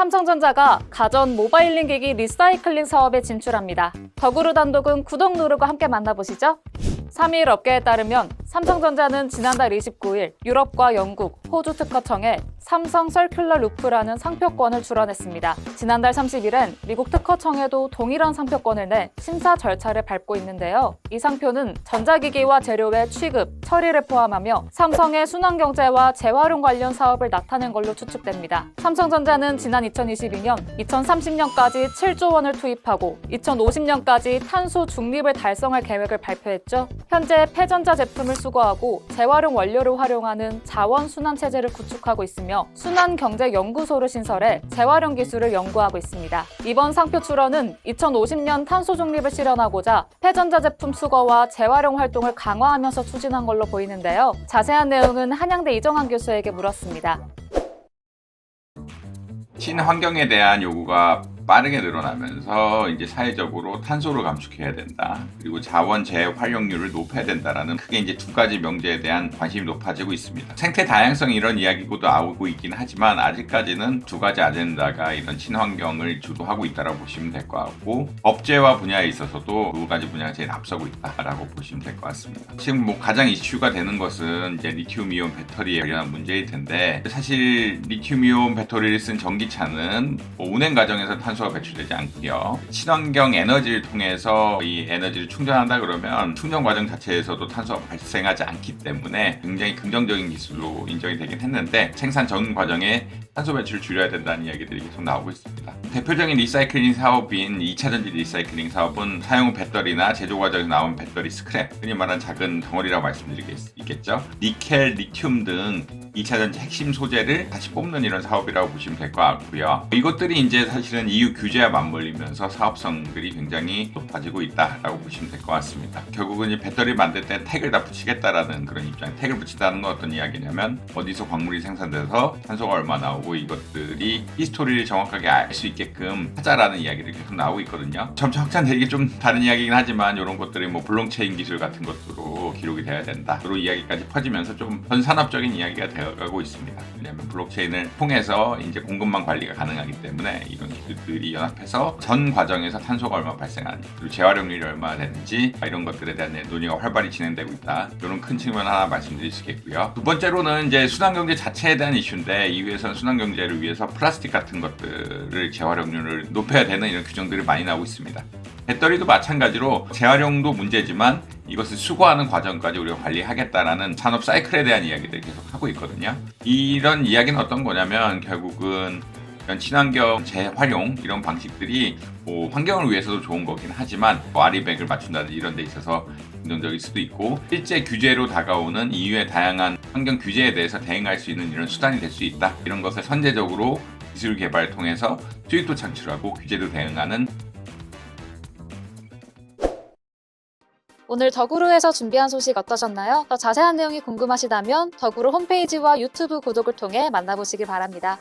삼성전자가 가전 모바일링 기기 리사이클링 사업에 진출합니다. 더구루 단독은 구독 누르고 함께 만나보시죠. 3일 업계에 따르면 삼성전자는 지난달 29일 유럽과 영국, 호주 특허청에 삼성 서큘러 루프라는 상표권을 출원했습니다. 지난달 30일엔 미국 특허청에도 동일한 상표권을 내 심사 절차를 밟고 있는데요. 이 상표는 전자기기와 재료의 취급, 처리를 포함하며 삼성의 순환경제와 재활용 관련 사업을 나타낸 걸로 추측됩니다. 삼성전자는 지난 2022년, 2030년까지 7조 원을 투입하고 2050년까지 탄소 중립을 달성할 계획을 발표했죠. 현재 폐전자 제품을 수거하고 재활용 원료를 활용하는 자원순환 체제를 구축하고 있으며 순환경제연구소를 신설해 재활용 기술을 연구하고 있습니다. 이번 상표 출원은 2050년 탄소 중립을 실현하고자 폐전자 제품 수거와 재활용 활동을 강화하면서 추진한 걸로 보이는데요. 자세한 내용은 한양대 이정환 교수에게 물었습니다. 친환경에 대한 요구가 빠르게 늘어나면서 이제 사회적으로 탄소를 감축해야 된다. 그리고 자원 재활용률을 높여야 된다라는 크게 이제 두 가지 명제에 대한 관심이 높아지고 있습니다. 생태 다양성 이런 이야기도 나오고 있긴 하지만 아직까지는 두 가지 아젠다가 이런 친환경을 주도하고 있다라고 보시면 될 것 같고 업체와 분야에 있어서도 두 가지 분야가 제일 앞서고 있다라고 보시면 될 것 같습니다. 지금 뭐 가장 이슈가 되는 것은 이제 리튬이온 배터리에 관련한 문제일 텐데 사실 리튬이온 배터리를 쓴 전기차는 운행 과정에서 탄소가 배출되지 않고요. 친환경 에너지를 통해서 이 에너지를 충전한다 그러면 충전 과정 자체에서도 탄소가 발생하지 않기 때문에 굉장히 긍정적인 기술로 인정이 되긴 했는데 생산 전 과정에 탄소 배출을 줄여야 된다는 이야기들이 계속 나오고 있습니다. 대표적인 리사이클링 사업인 2차전지 리사이클링 사업은 사용 후 배터리나 제조 과정에서 나온 배터리 스크랩, 흔히 말하는 작은 덩어리라고 말씀드리겠죠. 니켈, 리튬 등 2차전지 핵심 소재를 다시 뽑는 이런 사업이라고 보시면 될 것 같고요. 이것들이 이제 사실은 EU 규제와 맞물리면서 사업성들이 굉장히 높아지고 있다라고 보시면 될 것 같습니다. 결국은 이 배터리 만들 때 택을 다 붙이겠다라는 그런 입장. 택을 붙인다는 건 어떤 이야기냐면 어디서 광물이 생산돼서 탄소가 얼마 나오고 이것들이 히스토리를 정확하게 알 수 있게끔 하자라는 이야기를 계속 나오고 있거든요. 점차 확장되기 좀 다른 이야기긴 하지만 이런 것들이 뭐 블록체인 기술 같은 것으로 기록이 돼야 된다. 그런 이야기까지 퍼지면서 좀 전 산업적인 이야기가 되어가고 있습니다. 왜냐하면 블록체인을 통해서 이제 공급망 관리가 가능하기 때문에 이런 기술들이 연합해서 전 과정에서 탄소가 얼마 발생하는지 그리고 재활용률이 얼마나 되는지 이런 것들에 대한 논의가 활발히 진행되고 있다. 이런 큰 측면 하나 말씀드릴 수 있겠고요. 두 번째로는 이제 순환경제 자체에 대한 이슈인데 이후에서는 순환경제를 위해서 플라스틱 같은 것들을 재활용률을 높여야 되는 이런 규정들이 많이 나오고 있습니다. 배터리도 마찬가지로 재활용도 문제지만 이것을 수거하는 과정까지 우리가 관리하겠다라는 산업 사이클에 대한 이야기들을 계속 하고 있거든요. 이런 이야기는 어떤 거냐면 결국은 이런 친환경 재활용 이런 방식들이 뭐 환경을 위해서도 좋은 거긴 하지만 뭐 아리백을 맞춘다든지 이런 데 있어서 긍정적일 수도 있고 실제 규제로 다가오는 EU의 다양한 환경 규제에 대해서 대응할 수 있는 이런 수단이 될 수 있다. 이런 것을 선제적으로 기술 개발을 통해서 수익도 창출하고 규제도 대응하는 오늘 더구루에서 준비한 소식 어떠셨나요? 더 자세한 내용이 궁금하시다면 더구루 홈페이지와 유튜브 구독을 통해 만나보시길 바랍니다.